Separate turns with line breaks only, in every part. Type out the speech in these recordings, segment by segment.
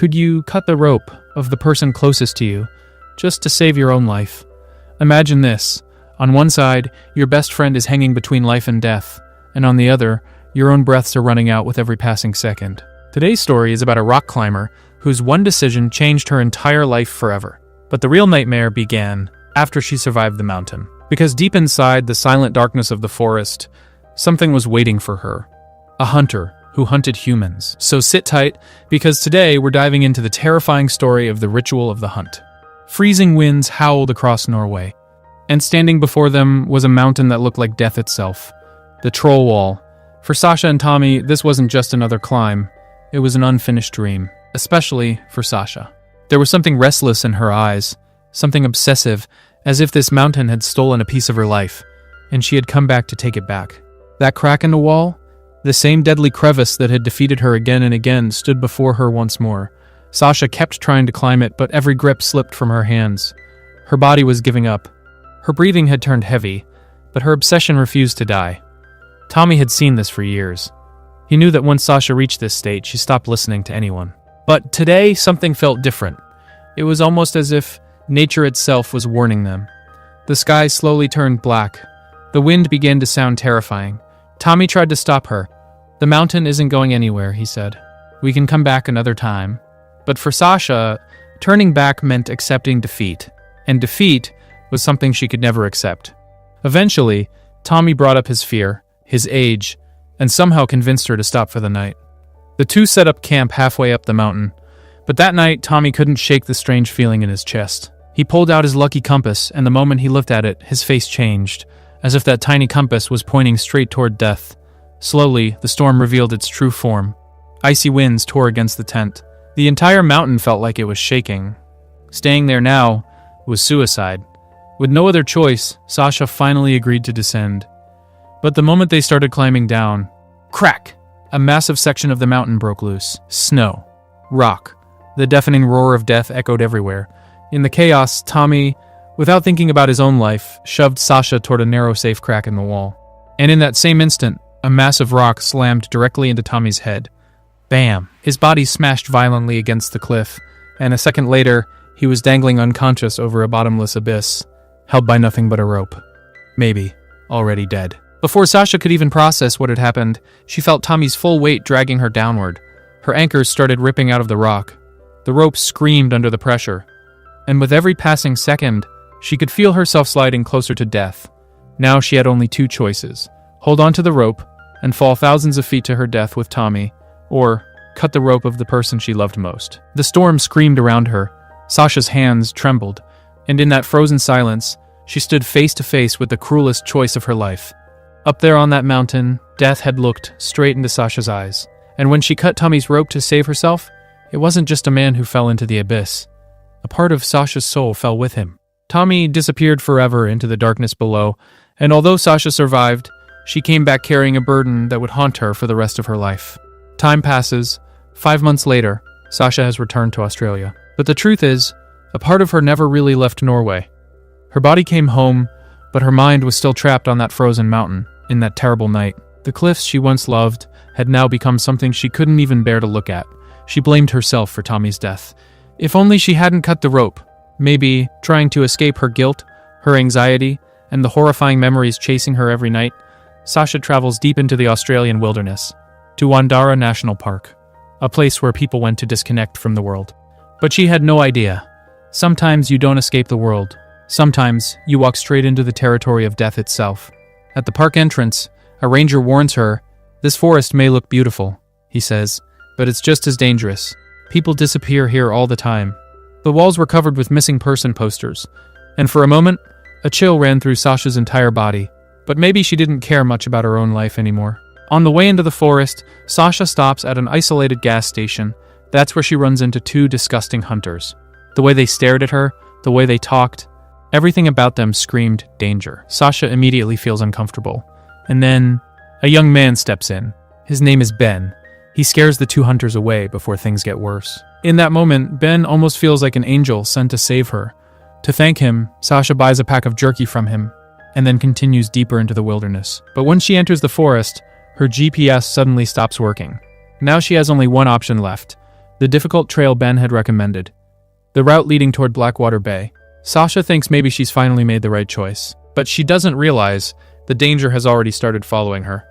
Could you cut the rope of the person closest to you, just to save your own life? Imagine this. On one side, your best friend is hanging between life and death, and on the other, your own breaths are running out with every passing second. Today's story is about a rock climber whose one decision changed her entire life forever. But the real nightmare began after she survived the mountain. Because deep inside the silent darkness of the forest, something was waiting for her. A hunter who hunted humans. So sit tight, because today we're diving into the terrifying story of the ritual of the hunt. Freezing winds howled across Norway, and standing before them was a mountain that looked like death itself. The Troll Wall. For Sasha and Tommy, this wasn't just another climb. It was an unfinished dream, especially for Sasha. There was something restless in her eyes, something obsessive, as if this mountain had stolen a piece of her life, and she had come back to take it back. That crack in the wall, the same deadly crevice that had defeated her again and again, stood before her once more. Sasha kept trying to climb it, but every grip slipped from her hands. Her body was giving up. Her breathing had turned heavy, but her obsession refused to die. Tommy had seen this for years. He knew that once Sasha reached this state, she stopped listening to anyone. But today, something felt different. It was almost as if nature itself was warning them. The sky slowly turned black. The wind began to sound terrifying. Tommy tried to stop her. "The mountain isn't going anywhere," he said. "We can come back another time." But for Sasha, turning back meant accepting defeat. And defeat was something she could never accept. Eventually, Tommy brought up his fear, his age, and somehow convinced her to stop for the night. The two set up camp halfway up the mountain. But that night, Tommy couldn't shake the strange feeling in his chest. He pulled out his lucky compass, and the moment he looked at it, his face changed, as if that tiny compass was pointing straight toward death. Slowly, the storm revealed its true form. Icy winds tore against the tent. The entire mountain felt like it was shaking. Staying there now was suicide. With no other choice, Sasha finally agreed to descend. But the moment they started climbing down, crack! A massive section of the mountain broke loose. Snow. Rock. The deafening roar of death echoed everywhere. In the chaos, Tommy, without thinking about his own life, shoved Sasha toward a narrow, safe crack in the wall. And in that same instant, a massive rock slammed directly into Tommy's head. Bam! His body smashed violently against the cliff, and a second later, he was dangling unconscious over a bottomless abyss, held by nothing but a rope. Maybe already dead. Before Sasha could even process what had happened, she felt Tommy's full weight dragging her downward. Her anchors started ripping out of the rock. The rope screamed under the pressure. And with every passing second, she could feel herself sliding closer to death. Now she had only two choices: hold on to the rope and fall thousands of feet to her death with Tommy, or cut the rope of the person she loved most. The storm screamed around her. Sasha's hands trembled, and in that frozen silence, she stood face to face with the cruelest choice of her life. Up there on that mountain, death had looked straight into Sasha's eyes. And when she cut Tommy's rope to save herself, it wasn't just a man who fell into the abyss. A part of Sasha's soul fell with him. Tommy disappeared forever into the darkness below, and although Sasha survived, she came back carrying a burden that would haunt her for the rest of her life. Time passes. 5 months later, Sasha has returned to Australia. But the truth is, a part of her never really left Norway. Her body came home, but her mind was still trapped on that frozen mountain, in that terrible night. The cliffs she once loved had now become something she couldn't even bear to look at. She blamed herself for Tommy's death. If only she hadn't cut the rope. Maybe, trying to escape her guilt, her anxiety, and the horrifying memories chasing her every night, Sasha travels deep into the Australian wilderness, to Wandara National Park, a place where people went to disconnect from the world. But she had no idea. Sometimes you don't escape the world. Sometimes you walk straight into the territory of death itself. At the park entrance, a ranger warns her, "This forest may look beautiful," he says, "but it's just as dangerous. People disappear here all the time." The walls were covered with missing person posters, and for a moment, a chill ran through Sasha's entire body. But maybe she didn't care much about her own life anymore. On the way into the forest, Sasha stops at an isolated gas station. That's where she runs into two disgusting hunters. The way they stared at her, the way they talked, everything about them screamed danger. Sasha immediately feels uncomfortable. And then, a young man steps in. His name is Ben. He scares the two hunters away before things get worse. In that moment, Ben almost feels like an angel sent to save her. To thank him, Sasha buys a pack of jerky from him, and then continues deeper into the wilderness. But when she enters the forest, her GPS suddenly stops working. Now she has only one option left. the difficult trail Ben had recommended, the route leading toward Blackwater Bay. Sasha thinks maybe she's finally made the right choice, but she doesn't realize the danger has already started following her.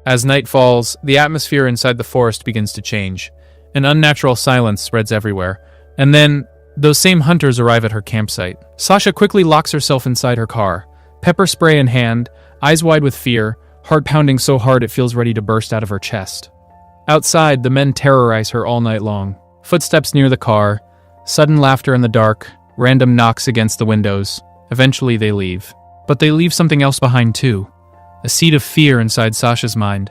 As night falls, the atmosphere inside the forest begins to change. An unnatural silence spreads everywhere, and then those same hunters arrive at her campsite. Sasha quickly locks herself inside her car, pepper spray in hand, eyes wide with fear, heart pounding so hard it feels ready to burst out of her chest. Outside, the men terrorize her all night long. Footsteps near the car, sudden laughter in the dark, random knocks against the windows. Eventually they leave. But they leave something else behind too. A seed of fear inside Sasha's mind,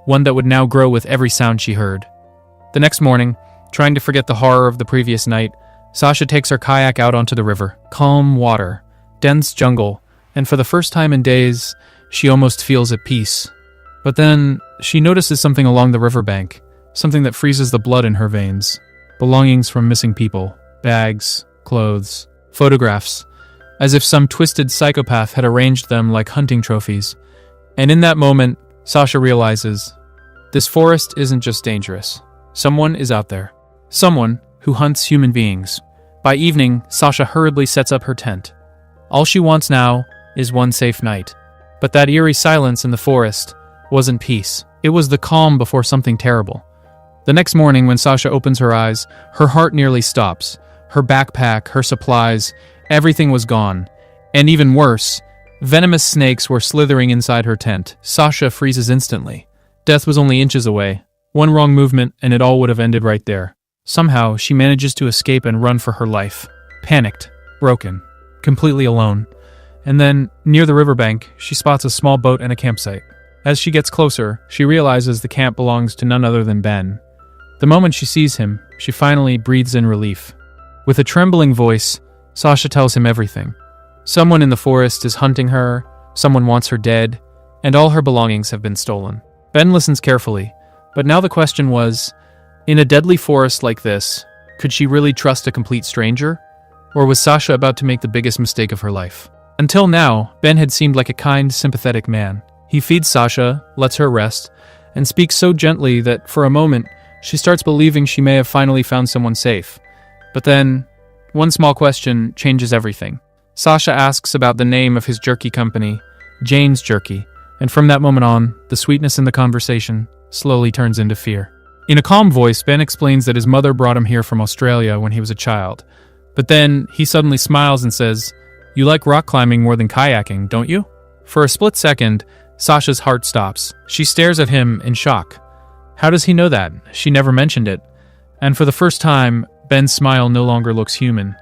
one that would now grow with every sound she heard. The next morning, trying to forget the horror of the previous night, Sasha takes her kayak out onto the river. Calm water, dense jungle, and for the first time in days, she almost feels at peace. But then, she notices something along the riverbank, something that freezes the blood in her veins. Belongings from missing people, bags, clothes, photographs, as if some twisted psychopath had arranged them like hunting trophies. And in that moment, Sasha realizes, this forest isn't just dangerous. Someone is out there. Someone who hunts human beings. By evening, Sasha hurriedly sets up her tent. All she wants now is one safe night. But that eerie silence in the forest wasn't peace. It was the calm before something terrible. The next morning, when Sasha opens her eyes, her heart nearly stops. Her backpack, her supplies, everything was gone. And even worse, venomous snakes were slithering inside her tent. Sasha freezes instantly. Death was only inches away. One wrong movement and it all would have ended right there. Somehow, she manages to escape and run for her life. Panicked, broken, completely alone. And then, near the riverbank, she spots a small boat and a campsite. As she gets closer, she realizes the camp belongs to none other than Ben. The moment she sees him, she finally breathes in relief. With a trembling voice, Sasha tells him everything. Someone in the forest is hunting her, someone wants her dead, and all her belongings have been stolen. Ben listens carefully, but now the question was, in a deadly forest like this, could she really trust a complete stranger? Or was Sasha about to make the biggest mistake of her life? Until now, Ben had seemed like a kind, sympathetic man. He feeds Sasha, lets her rest, and speaks so gently that, for a moment, she starts believing she may have finally found someone safe. But then, one small question changes everything. Sasha asks about the name of his jerky company, Jane's Jerky, and from that moment on, the sweetness in the conversation slowly turns into fear. In a calm voice, Ben explains that his mother brought him here from Australia when he was a child. But then, he suddenly smiles and says, "You like rock climbing more than kayaking, don't you?" For a split second, Sasha's heart stops. She stares at him in shock. How does he know that? She never mentioned it. And for the first time, Ben's smile no longer looks human.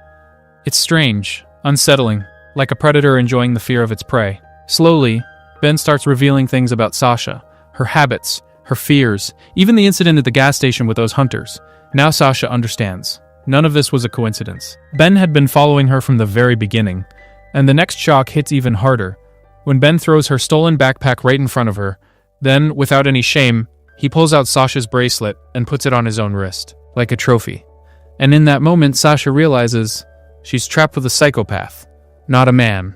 It's strange, unsettling, like a predator enjoying the fear of its prey. Slowly, Ben starts revealing things about Sasha, her habits, her fears, even the incident at the gas station with those hunters. Now Sasha understands. None of this was a coincidence. Ben had been following her from the very beginning, and the next shock hits even harder. When Ben throws her stolen backpack right in front of her, then, without any shame, he pulls out Sasha's bracelet and puts it on his own wrist, like a trophy. And in that moment, Sasha realizes she's trapped with a psychopath, not a man.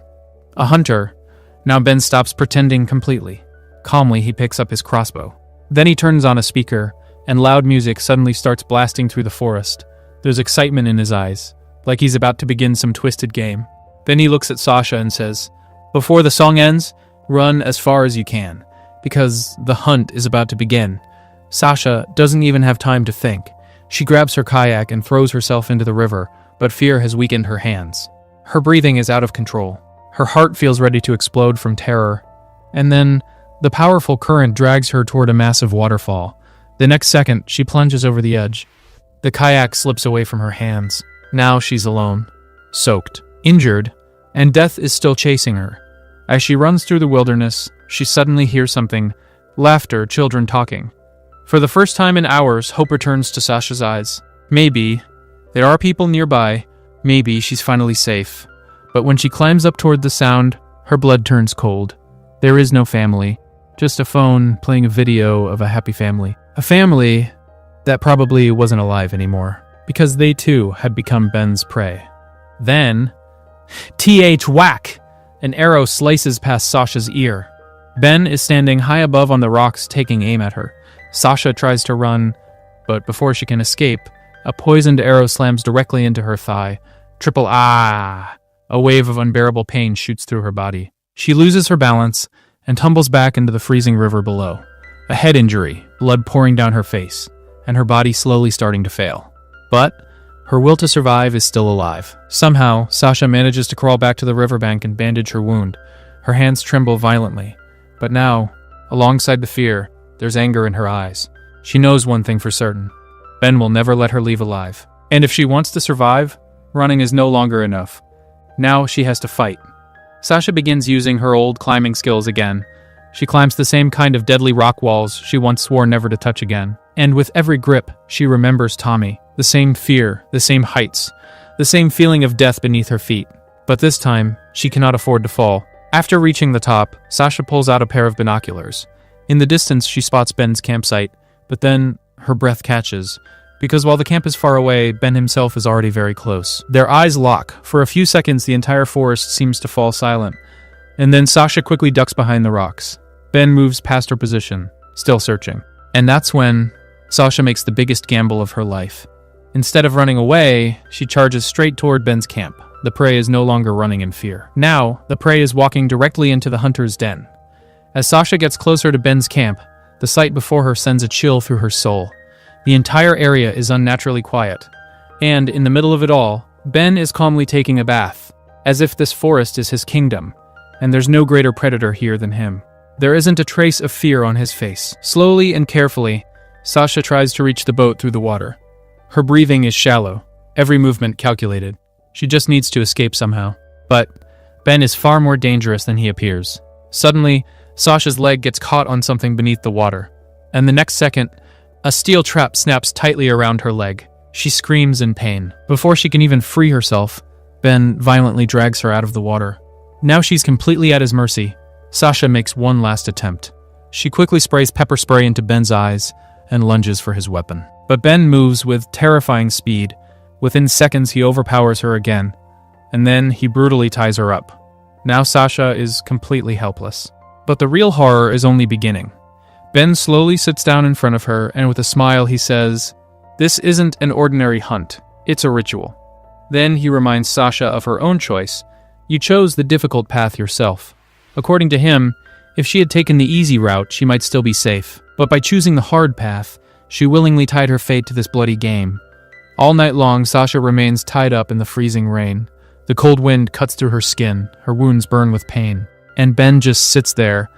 A hunter. Now Ben stops pretending completely. Calmly, he picks up his crossbow. Then he turns on a speaker, and loud music suddenly starts blasting through the forest. There's excitement in his eyes, like he's about to begin some twisted game. Then he looks at Sasha and says, "Before the song ends, run as far as you can, because the hunt is about to begin." Sasha doesn't even have time to think. She grabs her kayak and throws herself into the river, but fear has weakened her hands. Her breathing is out of control. Her heart feels ready to explode from terror. And then, the powerful current drags her toward a massive waterfall. The next second, she plunges over the edge. The kayak slips away from her hands. Now she's alone, soaked, injured, and death is still chasing her. As she runs through the wilderness, she suddenly hears something, laughter, children talking. For the first time in hours, hope returns to Sasha's eyes. Maybe there are people nearby, maybe she's finally safe. But when she climbs up toward the sound, her blood turns cold. There is no family, just a phone playing a video of a happy family. A family that probably wasn't alive anymore, because they too had become Ben's prey. Then, whack! An arrow slices past Sasha's ear. Ben is standing high above on the rocks taking aim at her. Sasha tries to run, but before she can escape, A poisoned arrow slams directly into her thigh. Triple ah! A wave of unbearable pain shoots through her body. She loses her balance and tumbles back into the freezing river below. A head injury, blood pouring down her face, and her body slowly starting to fail. But her will to survive is still alive. Somehow, Sasha manages to crawl back to the riverbank and bandage her wound. Her hands tremble violently. But now, alongside the fear, there's anger in her eyes. She knows one thing for certain. Ben will never let her leave alive. And if she wants to survive, running is no longer enough. Now she has to fight. Sasha begins using her old climbing skills again. She climbs the same kind of deadly rock walls she once swore never to touch again. And with every grip, she remembers Tommy. The same fear, the same heights, the same feeling of death beneath her feet. But this time, she cannot afford to fall. After reaching the top, Sasha pulls out a pair of binoculars. In the distance, she spots Ben's campsite, but then her breath catches, because while the camp is far away, Ben himself is already very close. Their eyes lock. For a few seconds, the entire forest seems to fall silent, and then Sasha quickly ducks behind the rocks. Ben moves past her position, still searching. And that's when Sasha makes the biggest gamble of her life. Instead of running away, she charges straight toward Ben's camp. The prey is no longer running in fear. Now, the prey is walking directly into the hunter's den. As Sasha gets closer to Ben's camp, the sight before her sends a chill through her soul. The entire area is unnaturally quiet. And, in the middle of it all, Ben is calmly taking a bath, as if this forest is his kingdom, and there's no greater predator here than him. There isn't a trace of fear on his face. Slowly and carefully, Sasha tries to reach the boat through the water. Her breathing is shallow, every movement calculated. She just needs to escape somehow. But Ben is far more dangerous than he appears. Suddenly, Sasha's leg gets caught on something beneath the water, and the next second, a steel trap snaps tightly around her leg. She screams in pain. Before she can even free herself, Ben violently drags her out of the water. Now she's completely at his mercy. Sasha makes one last attempt. She quickly sprays pepper spray into Ben's eyes and lunges for his weapon. But Ben moves with terrifying speed. Within seconds, he overpowers her again, and then he brutally ties her up. Now Sasha is completely helpless. But the real horror is only beginning. Ben slowly sits down in front of her, and with a smile he says, "This isn't an ordinary hunt, it's a ritual." Then he reminds Sasha of her own choice. "You chose the difficult path yourself." According to him, if she had taken the easy route, she might still be safe. But by choosing the hard path, she willingly tied her fate to this bloody game. All night long, Sasha remains tied up in the freezing rain. The cold wind cuts through her skin, her wounds burn with pain. And Ben just sits there,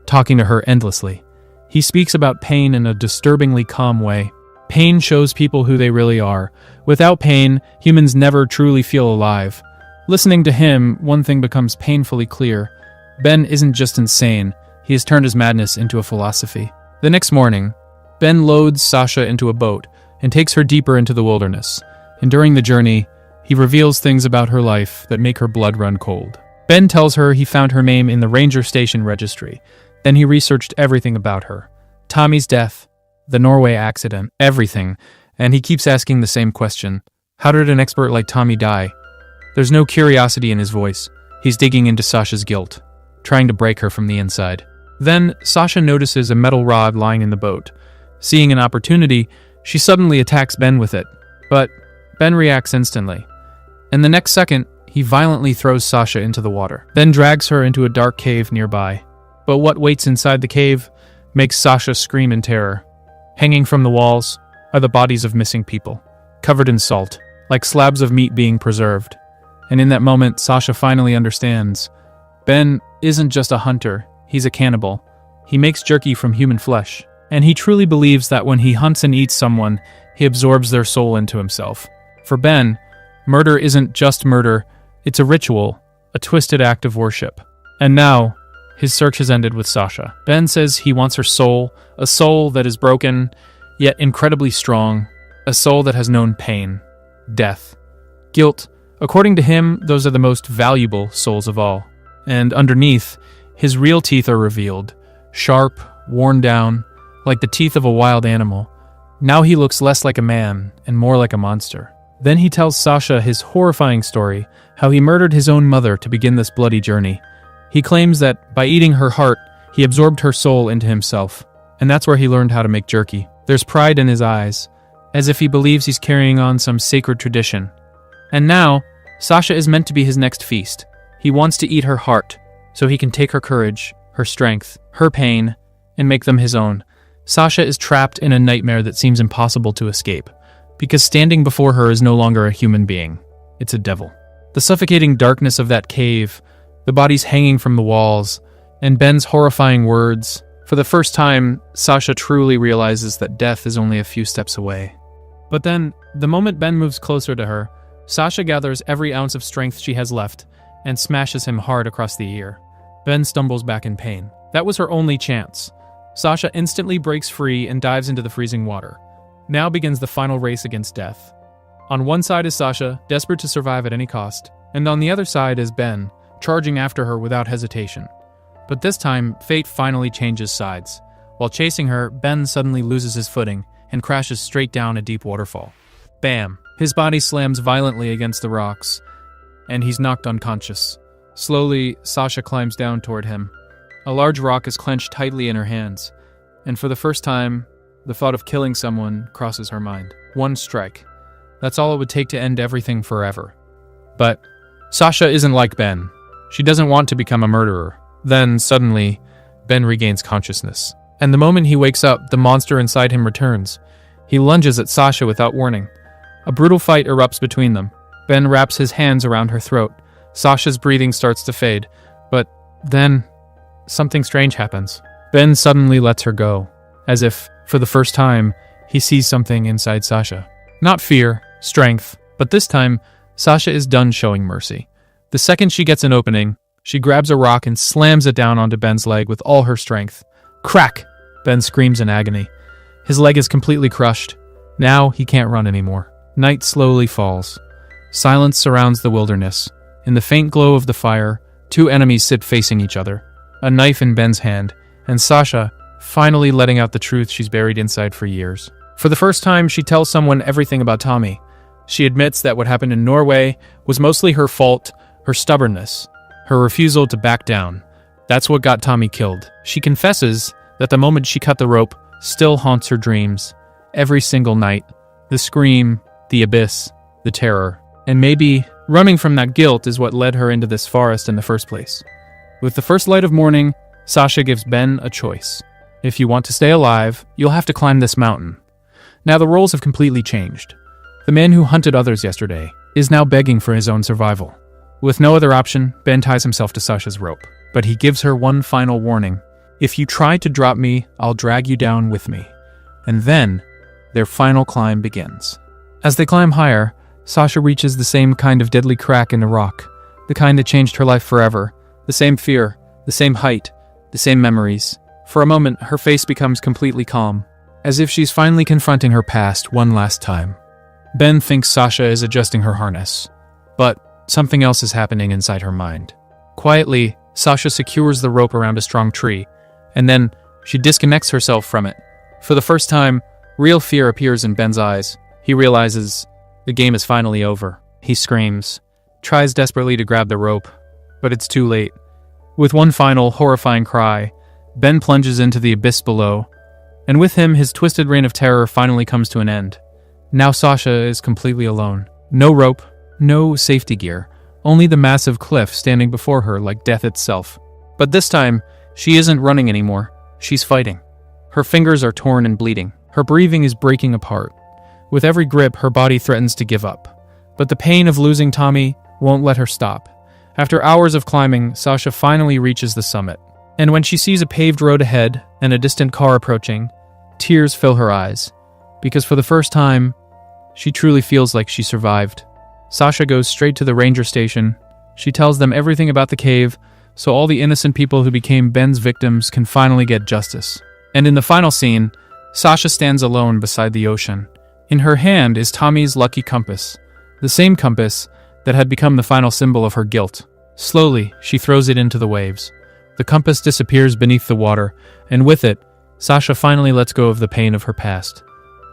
talking to her endlessly. He speaks about pain in a disturbingly calm way. Pain shows people who they really are. Without pain, humans never truly feel alive. Listening to him, one thing becomes painfully clear. Ben isn't just insane, he has turned his madness into a philosophy. The next morning, Ben loads Sasha into a boat and takes her deeper into the wilderness. And during the journey, he reveals things about her life that make her blood run cold. Ben tells her he found her name in the ranger station registry. Then he researched everything about her. Tommy's death, the Norway accident, everything. And he keeps asking the same question. How did an expert like Tommy die? There's no curiosity in his voice. He's digging into Sasha's guilt, trying to break her from the inside. Then, Sasha notices a metal rod lying in the boat. Seeing an opportunity, she suddenly attacks Ben with it. But Ben reacts instantly. And the next second, he violently throws Sasha into the water, then drags her into a dark cave nearby. But what waits inside the cave makes Sasha scream in terror. Hanging from the walls are the bodies of missing people, covered in salt, like slabs of meat being preserved. And in that moment, Sasha finally understands. Ben isn't just a hunter, he's a cannibal. He makes jerky from human flesh. And he truly believes that when he hunts and eats someone, he absorbs their soul into himself. For Ben, murder isn't just murder, it's a ritual, a twisted act of worship. And now, his search has ended with Sasha. Ben says he wants her soul, a soul that is broken, yet incredibly strong, a soul that has known pain, death, guilt. According to him, those are the most valuable souls of all. And underneath, his real teeth are revealed, sharp, worn down, like the teeth of a wild animal. Now he looks less like a man and more like a monster. Then he tells Sasha his horrifying story, how he murdered his own mother to begin this bloody journey. He claims that by eating her heart, he absorbed her soul into himself, and that's where he learned how to make jerky. There's pride in his eyes, as if he believes he's carrying on some sacred tradition. And now, Sasha is meant to be his next feast. He wants to eat her heart, so he can take her courage, her strength, her pain, and make them his own. Sasha is trapped in a nightmare that seems impossible to escape, because standing before her is no longer a human being. It's a devil. The suffocating darkness of that cave, the bodies hanging from the walls, and Ben's horrifying words. For the first time, Sasha truly realizes that death is only a few steps away. But then, the moment Ben moves closer to her, Sasha gathers every ounce of strength she has left and smashes him hard across the ear. Ben stumbles back in pain. That was her only chance. Sasha instantly breaks free and dives into the freezing water. Now begins the final race against death. On one side is Sasha, desperate to survive at any cost, and on the other side is Ben, charging after her without hesitation. But this time, fate finally changes sides. While chasing her, Ben suddenly loses his footing and crashes straight down a deep waterfall. Bam! His body slams violently against the rocks, and he's knocked unconscious. Slowly, Sasha climbs down toward him. A large rock is clenched tightly in her hands, and for the first time, the thought of killing someone crosses her mind. One strike. That's all it would take to end everything forever. But Sasha isn't like Ben. She doesn't want to become a murderer. Then, suddenly, Ben regains consciousness. And the moment he wakes up, the monster inside him returns. He lunges at Sasha without warning. A brutal fight erupts between them. Ben wraps his hands around her throat. Sasha's breathing starts to fade. But then, something strange happens. Ben suddenly lets her go, as if, for the first time, he sees something inside Sasha. Not fear, strength, but this time, Sasha is done showing mercy. The second she gets an opening, she grabs a rock and slams it down onto Ben's leg with all her strength. Crack! Ben screams in agony. His leg is completely crushed. Now he can't run anymore. Night slowly falls. Silence surrounds the wilderness. In the faint glow of the fire, two enemies sit facing each other. A knife in Ben's hand, and Sasha, finally letting out the truth she's buried inside for years. For the first time, she tells someone everything about Tommy. She admits that what happened in Norway was mostly her fault, her stubbornness, her refusal to back down. That's what got Tommy killed. She confesses that the moment she cut the rope still haunts her dreams. Every single night. The scream, the abyss, the terror. And maybe running from that guilt is what led her into this forest in the first place. With the first light of morning, Sasha gives Ben a choice. If you want to stay alive, you'll have to climb this mountain. Now the roles have completely changed. The man who hunted others yesterday is now begging for his own survival. With no other option, Ben ties himself to Sasha's rope. But he gives her one final warning. If you try to drop me, I'll drag you down with me. And then, their final climb begins. As they climb higher, Sasha reaches the same kind of deadly crack in the rock, the kind that changed her life forever. The same fear, the same height, the same memories. For a moment, her face becomes completely calm, as if she's finally confronting her past one last time. Ben thinks Sasha is adjusting her harness, but something else is happening inside her mind. Quietly, Sasha secures the rope around a strong tree, and then she disconnects herself from it. For the first time, real fear appears in Ben's eyes. He realizes the game is finally over. He screams, tries desperately to grab the rope, but it's too late. With one final, horrifying cry, Ben plunges into the abyss below, and with him, his twisted reign of terror finally comes to an end. Now Sasha is completely alone. No rope, no safety gear, only the massive cliff standing before her like death itself. But this time, she isn't running anymore. She's fighting. Her fingers are torn and bleeding. Her breathing is breaking apart. With every grip, her body threatens to give up. But the pain of losing Tommy won't let her stop. After hours of climbing, Sasha finally reaches the summit. And when she sees a paved road ahead and a distant car approaching, tears fill her eyes. Because for the first time, she truly feels like she survived. Sasha goes straight to the ranger station. She tells them everything about the cave, so all the innocent people who became Ben's victims can finally get justice. And in the final scene, Sasha stands alone beside the ocean. In her hand is Tommy's lucky compass, the same compass that had become the final symbol of her guilt. Slowly, she throws it into the waves. The compass disappears beneath the water, and with it, Sasha finally lets go of the pain of her past.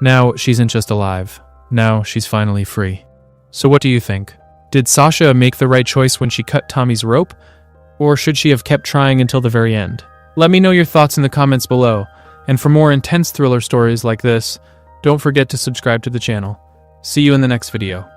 Now, she isn't just alive. Now, she's finally free. So what do you think? Did Sasha make the right choice when she cut Tommy's rope? Or should she have kept trying until the very end? Let me know your thoughts in the comments below. And for more intense thriller stories like this, Don't forget to subscribe to the channel. See you in the next video.